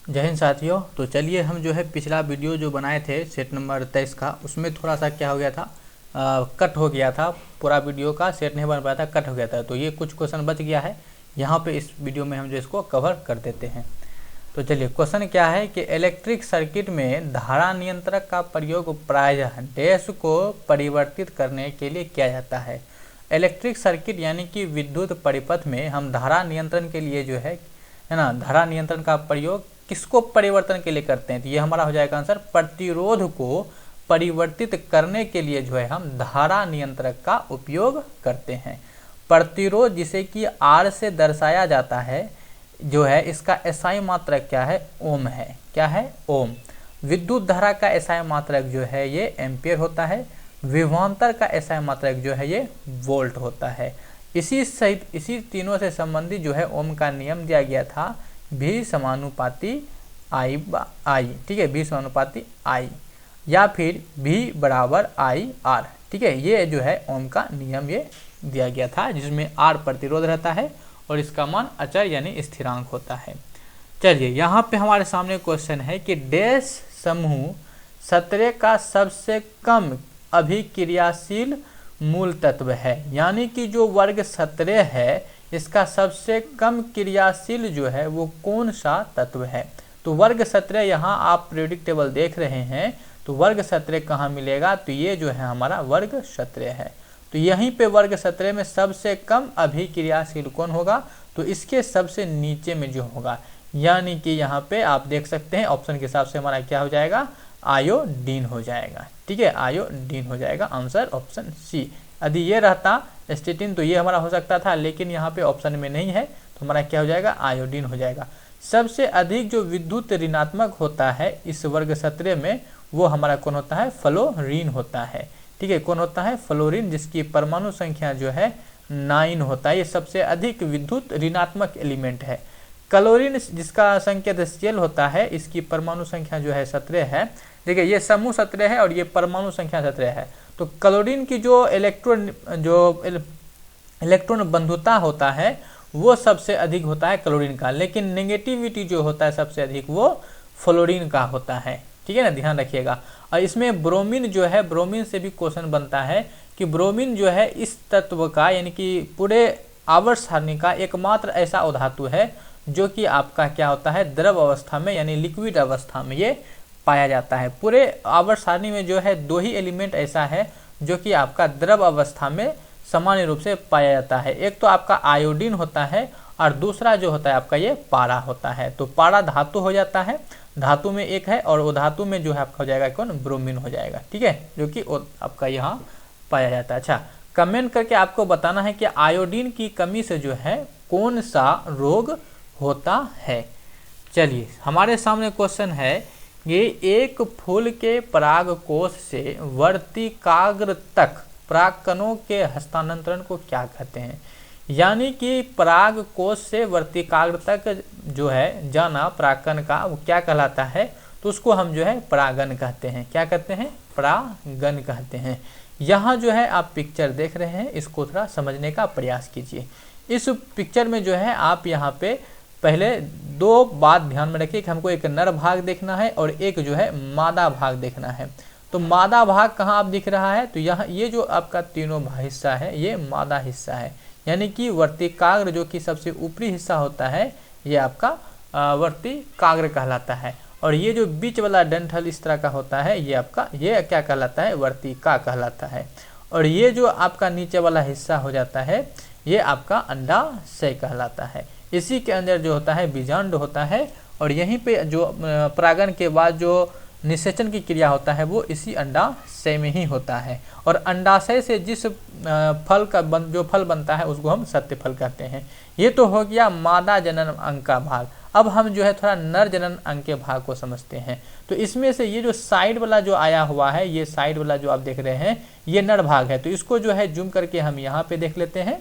जय हिंद साथियों। तो चलिए हम जो है पिछला वीडियो जो बनाए थे सेट नंबर 23 का, उसमें थोड़ा सा क्या हो गया था, कट हो गया था। पूरा वीडियो का सेट नहीं बन पाया था, कट हो गया था। तो ये कुछ क्वेश्चन बच गया है, यहाँ पे इस वीडियो में हम जो इसको कवर कर देते हैं। तो चलिए, क्वेश्चन क्या है कि इलेक्ट्रिक सर्किट में धारा नियंत्रक का प्रयोग प्रायः डैश को परिवर्तित करने के लिए किया जाता है। इलेक्ट्रिक सर्किट यानी कि विद्युत परिपथ में हम धारा नियंत्रण के लिए जो है ना, धारा नियंत्रण का प्रयोग किसको परिवर्तन के लिए करते हैं? तो ये हमारा हो जाएगा आंसर, प्रतिरोध को परिवर्तित करने के लिए जो है हम धारा नियंत्रक का उपयोग करते हैं। प्रतिरोध जिसे कि R से दर्शाया जाता है जो है, इसका एसआई मात्रक क्या है? ओम है। क्या है? ओम। विद्युत धारा का एसआई मात्रक जो है ये एम्पियर होता है। विभवांतर का एसआई मात्रक जो है ये वोल्ट होता है। इसी सहित इसी तीनों से संबंधित जो है ओम का नियम दिया गया था, V समानुपाती I। ठीक है, V समानुपाती I या फिर V बराबर IR। ठीक है, ये जो है ओम का नियम ये दिया गया था, जिसमें R प्रतिरोध रहता है और इसका मान अचर यानी स्थिरांक होता है। चलिए, यहाँ पे हमारे सामने क्वेश्चन है कि डैश समूह 17 का सबसे कम अभिक्रियाशील मूल तत्व है, यानी कि जो वर्ग 17 है इसका सबसे कम क्रियाशील जो है वो कौन सा तत्व है? तो वर्ग 17 यहाँ आप पीरियोडिक टेबल देख रहे हैं, तो वर्ग 17 कहाँ मिलेगा? तो ये जो है हमारा वर्ग 17 है। तो यहीं पे वर्ग 17 में सबसे कम अभिक्रियाशील कौन होगा? तो इसके सबसे नीचे में जो होगा, यानी कि यहाँ पे आप देख सकते हैं ऑप्शन के हिसाब से हमारा क्या हो जाएगा? आयोडीन हो जाएगा। ठीक है, आयोडीन हो जाएगा। Answer option C. यदि ये रहता एस्टेटिन तो ये हमारा हो सकता था, लेकिन यहाँ पे ऑप्शन में नहीं है, तो हमारा क्या हो जाएगा? आयोडीन हो जाएगा। सबसे अधिक जो विद्युत ऋणात्मक होता है इस वर्ग 17 में, वो हमारा कौन होता है? फ्लोरीन होता है। ठीक है, कौन होता है? फ्लोरीन, जिसकी परमाणु संख्या जो है 9 होता है। ये सबसे अधिक विद्युत ऋणात्मक एलिमेंट है। क्लोरीन जिसका संकेत Cl होता है, इसकी परमाणु संख्या जो है 17 है। देखिए, ये समूह 17 है और ये परमाणु संख्या 17 है। तो क्लोरीन की जो इलेक्ट्रॉन बंधुता होता है वो सबसे अधिक होता है क्लोरीन का, लेकिन नेगेटिविटी जो होता है सबसे अधिक वो फ्लोरीन का होता है। ठीक है ना, ध्यान रखिएगा। और इसमें ब्रोमीन जो है, ब्रोमीन से भी क्वेश्चन बनता है कि ब्रोमीन जो है इस तत्व का, यानी कि पूरे आवर्त सारणी का एकमात्र ऐसा उधातु है जो कि आपका क्या होता है? द्रव अवस्था में यानी लिक्विड अवस्था में ये पाया जाता है। पूरे आवर्त सारणी में जो है 2 ही एलिमेंट ऐसा है जो कि आपका द्रव अवस्था में सामान्य रूप से पाया जाता है। एक तो आपका आयोडीन होता है और दूसरा जो होता है आपका ये पारा होता है। तो पारा धातु हो जाता है, धातु में एक है, और वो धातु में जो है आपका हो जाएगा कौन? ब्रोमीन हो जाएगा। ठीक है, जो कि आपका यहाँ पाया जाता है। अच्छा, कमेंट करके आपको बताना है कि आयोडीन की कमी से जो है कौन सा रोग होता है। चलिए, हमारे सामने क्वेश्चन है, ये एक फूल के परागकोश से वर्तिकाग्र तक परागकणों के हस्तांतरण को क्या कहते हैं? यानी कि परागकोश से वर्तिकाग्र तक जो है जाना परागकण का, वो क्या कहलाता है? तो उसको हम जो है परागन कहते हैं। क्या कहते हैं? परागन कहते हैं। यहाँ जो है आप पिक्चर देख रहे हैं, इसको थोड़ा समझने का प्रयास कीजिए। इस पिक्चर में जो है आप यहाँ पे पहले 2 बात ध्यान में रखिए कि हमको एक नर भाग देखना है और एक जो है मादा भाग देखना है। तो मादा भाग कहाँ आप दिख रहा है? तो यहाँ ये जो आपका तीनों हिस्सा है ये मादा हिस्सा है, यानी कि वर्तिकाग्र जो कि सबसे ऊपरी हिस्सा होता है ये आपका वर्तिकाग्र कहलाता है। और ये जो बीच वाला डंठल इस तरह का होता है ये आपका ये क्या कहलाता है? वर्तिका कहलाता है। और ये जो आपका नीचे वाला हिस्सा हो जाता है ये आपका अंडाशय कहलाता है। इसी के अंदर जो होता है बीजांड होता है, और यहीं पे जो परागन के बाद जो निषेचन की क्रिया होता है वो इसी अंडाशय में ही होता है। और अंडाशय से जिस फल का जो फल बनता है उसको हम सत्य फल कहते हैं। ये तो हो गया मादा जनन अंग का भाग। अब हम जो है थोड़ा नर जनन अंग के भाग को समझते हैं। तो इसमें से ये जो साइड वाला जो आया हुआ है, ये साइड वाला जो आप देख रहे हैं ये नर भाग है। तो इसको जो है जूम करके हम यहाँ पे देख लेते हैं।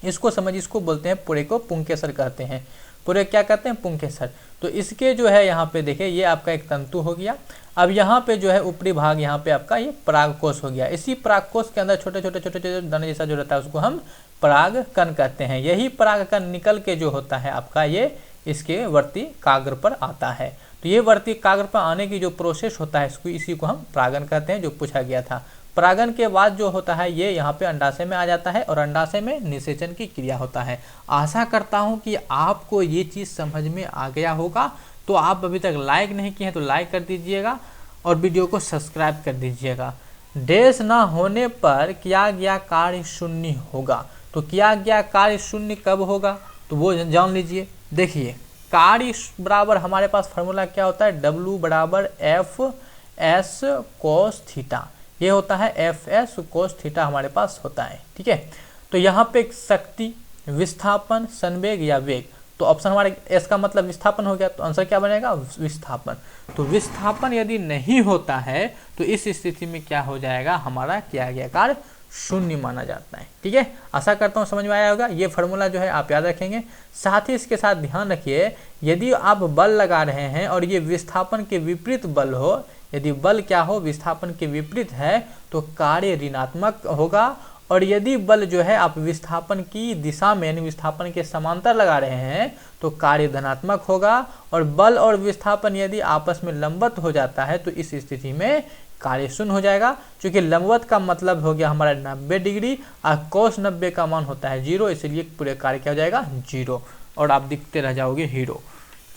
इसको समझ, इसको बोलते हैं पुरे को पुंकेसर कहते हैं। पुरे क्या कहते हैं? पुंकेसर। तो इसके जो है यहाँ पे देखिए ये आपका एक तंतु हो गया। अब यहाँ पे जो है ऊपरी भाग यहाँ पे आपका ये परागकोश हो गया। इसी परागकोश के अंदर छोटे छोटे दाने जैसा जो रहता है उसको हम परागकण कहते हैं। यही परागकण निकल के जो होता है आपका ये इसके वर्ती काग्र पर आता है। तो ये वर्ती काग्र पर आने की जो प्रोसेस होता है इसको इसी को हम परागन कहते हैं, जो पूछा गया था। परागन के बाद जो होता है ये यहाँ पे अंडाशय में आ जाता है और अंडाशय में निषेचन की क्रिया होता है। आशा करता हूँ कि आपको ये चीज़ समझ में आ गया होगा। तो आप अभी तक लाइक नहीं किए हैं तो लाइक कर दीजिएगा और वीडियो को सब्सक्राइब कर दीजिएगा। डैश ना होने पर किया गया कार्य शून्य होगा। तो किया गया कार्य शून्य कब होगा तो वो जान लीजिए। देखिए कार्य बराबर हमारे पास फार्मूला क्या होता है, W बराबर FS cos थीटा, ये होता है FS cos थीटा हमारे पास होता है। ठीक है, तो यहाँ पे शक्ति, विस्थापन, संवेग या वेग, तो ऑप्शन हमारे एस का मतलब विस्थापन हो गया, तो आंसर क्या बनेगा विस्थापन। तो विस्थापन यदि नहीं होता है तो इस स्थिति में क्या हो जाएगा, हमारा किया गया कार्य शून्य माना जाता है। ठीक है, आशा करता हूँ समझ में आया होगा। ये फार्मूला जो है आप याद रखेंगे। साथ ही इसके साथ ध्यान रखिए, यदि आप बल लगा रहे हैं और ये विस्थापन के विपरीत बल हो, यदि बल क्या हो विस्थापन के विपरीत है तो कार्य ऋणात्मक होगा। और यदि बल जो है आप विस्थापन की दिशा में यानी विस्थापन के समांतर लगा रहे हैं तो कार्य धनात्मक होगा। और बल और विस्थापन यदि आपस में लंबवत हो जाता है तो इस स्थिति में कार्य शून्य हो जाएगा। क्योंकि लंबवत का मतलब हो गया हमारा 90 डिग्री और cos 90 का मान होता है 0, इसलिए पूरे कार्य क्या हो जाएगा 0 और आप दिखते रह जाओगे हीरो।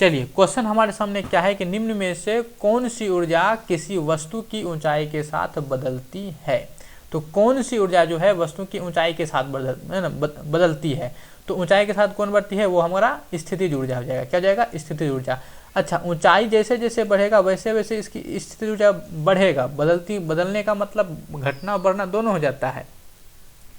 चलिए क्वेश्चन हमारे सामने क्या है कि निम्न में से कौन सी ऊर्जा किसी वस्तु की ऊंचाई के साथ बदलती है। तो कौन सी ऊर्जा जो है वस्तु की ऊंचाई के साथ बदलती है। तो ऊंचाई के साथ कौन बढ़ती है, वो हमारा स्थितिज ऊर्जा हो जाएगा। क्या हो जाएगा, स्थितिज ऊर्जा। अच्छा, ऊंचाई जैसे जैसे बढ़ेगा वैसे वैसे इसकी स्थितिज ऊर्जा बढ़ेगा। बदलने का मतलब घटना बढ़ना दोनों हो जाता है।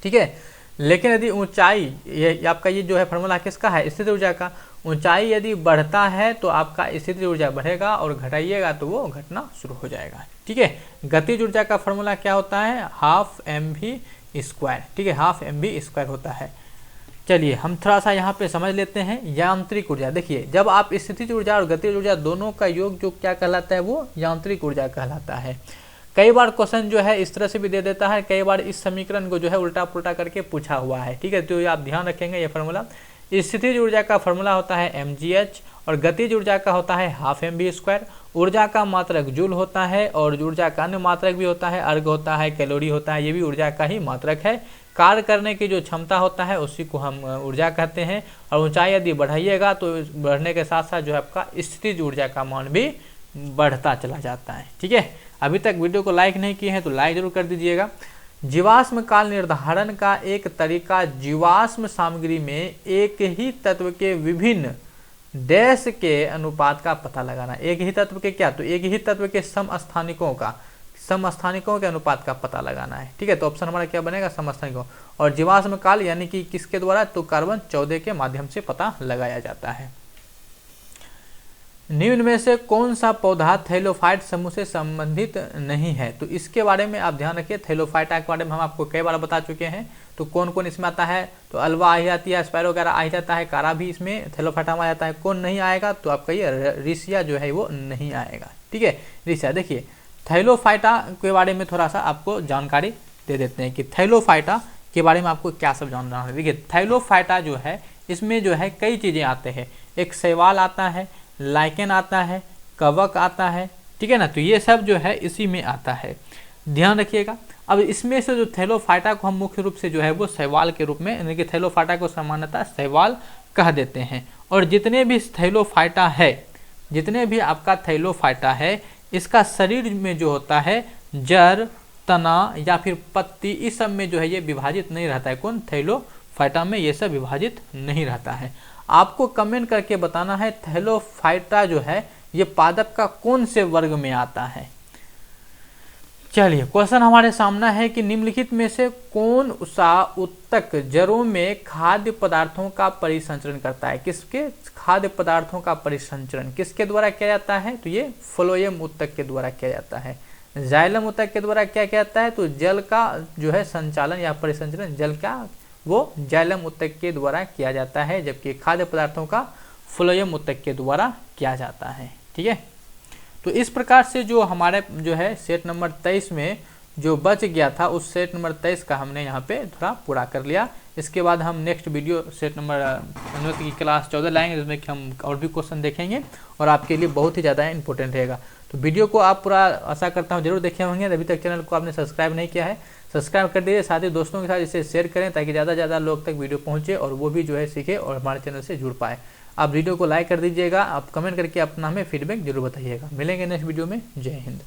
ठीक है, लेकिन यदि ऊंचाई, ये आपका ये जो है फार्मूला किसका है, स्थितिज ऊर्जा का। ऊंचाई यदि बढ़ता है तो आपका स्थितिज ऊर्जा बढ़ेगा और घटाइएगा तो वो घटना शुरू हो जाएगा। ठीक है, गतिज ऊर्जा का फार्मूला क्या होता है, हाफ mv²। ठीक है, हाफ mv² होता है। चलिए हम थोड़ा सा यहाँ पे समझ लेते हैं यांत्रिक ऊर्जा। देखिए जब आप स्थितिज ऊर्जा और गतिज ऊर्जा दोनों का योग जो क्या कहलाता है, वो यांत्रिक ऊर्जा कहलाता है। कई बार क्वेश्चन जो है इस तरह से भी दे देता है, कई बार इस समीकरण को जो है उल्टा पुल्टा करके पूछा हुआ है। ठीक है, तो आप ध्यान रखेंगे ये फार्मूला। स्थितिज ऊर्जा का फार्मूला होता है mgh और गतिज ऊर्जा का होता है हाफ mv²। ऊर्जा का मात्रक जूल होता है और ऊर्जा का अन्य मात्रक भी होता है, अर्ग होता है, कैलोरी होता है, ये भी ऊर्जा का ही मात्रक है। कार्य करने की जो क्षमता होता है उसी को हम ऊर्जा कहते हैं। और ऊंचाई यदि बढ़ाइएगा तो बढ़ने के साथ साथ जो है आपका स्थितिज ऊर्जा का मान भी बढ़ता चला जाता है। ठीक है, अभी तक वीडियो को लाइक नहीं किए हैं तो लाइक जरूर कर दीजिएगा। जीवाश्म काल निर्धारण का एक तरीका जीवाश्म सामग्री में एक ही तत्व के विभिन्न डैश के अनुपात का पता लगाना। एक ही तत्व के क्या, तो एक ही तत्व के समस्थानिकों के अनुपात का पता लगाना है। ठीक है, तो ऑप्शन हमारा क्या बनेगा, समस्थानिकों। और जीवाश्म काल यानी कि किसके द्वारा, तो कार्बन 14 के माध्यम से पता लगाया जाता है। निम्न में से कौन सा पौधा थैलोफाइट समूह से संबंधित नहीं है। तो इसके बारे में आप ध्यान रखिए, थैलोफाइटा के बारे में हम आपको कई बार बता चुके हैं। तो कौन कौन इसमें आता है, तो अल्वा आ जाती है, स्पायरो वगैरह आ जाता है, कारा भी इसमें थैलोफाइटा में आ जाता है। कौन नहीं आएगा, तो आपका ये रिसिया जो है वो नहीं आएगा। ठीक है, रिसिया। देखिए थैलोफाइटा के बारे में थोड़ा सा आपको जानकारी दे देते हैं कि थैलोफाइटा के बारे में आपको क्या सब जानना है। देखिए थैलोफाइटा जो है इसमें जो है कई चीज़ें आते हैं। एक शैवाल आता है, लाइकेन आता है, कवक आता है। ठीक है ना, तो ये सब जो है इसी में आता है, ध्यान रखिएगा। अब इसमें से जो थैलोफाइटा को हम मुख्य रूप से जो है वो शैवाल के रूप में, यानी कि थैलोफाइटा को सामान्यतः शैवाल कह देते हैं। और जितने भी थैलोफाइटा है, जितने भी आपका थैलोफाइटा है, इसका शरीर में जो होता है जड़, तना या फिर पत्ती, इस सब में जो है ये विभाजित नहीं रहता है। कौन, थैलोफाइटा में ये सब विभाजित नहीं रहता है। आपको कमेंट करके बताना है थैलोफाइटा जो है ये पादप का कौन से वर्ग में आता है। चलिए क्वेश्चन हमारे सामने है कि निम्नलिखित में से कौन सा उत्तक जड़ों में खाद्य पदार्थों का परिसंचरण करता है। किसके, खाद्य पदार्थों का परिसंचरण किसके द्वारा किया जाता है, तो ये फ्लोएम उत्तक के द्वारा किया जाता है। जाइलम उत्तक के द्वारा क्या किया जाता है, तो जल का जो है संचालन या परिसंचरण जल का वो जाइलम उत्तक के द्वारा किया जाता है, जबकि खाद्य पदार्थों का फ्लोएम उत्तक के द्वारा किया जाता है। ठीक है, तो इस प्रकार से जो हमारे जो है सेट नंबर 23 में जो बच गया था उस सेट नंबर 23 का हमने यहाँ पे थोड़ा पूरा कर लिया। इसके बाद हम नेक्स्ट वीडियो सेट नंबर गणित की क्लास 14 लाएंगे, जिसमें कि हम और भी क्वेश्चन देखेंगे और आपके लिए बहुत ही ज़्यादा इंपॉर्टेंट रहेगा। तो वीडियो को आप पूरा आशा करता हूँ जरूर देखे होंगे। अभी तक चैनल को आपने सब्सक्राइब नहीं किया है, सब्सक्राइब कर दीजिए, साथ ही दोस्तों के साथ इसे शेयर करें ताकि ज़्यादा से ज़्यादा लोग तक वीडियो पहुँचे और वो भी जो है सीखे और हमारे चैनल से जुड़ पाए। आप वीडियो को लाइक कर दीजिएगा, आप कमेंट करके अपना हमें फीडबैक जरूर बताइएगा। मिलेंगे नेक्स्ट वीडियो में। जय हिंद।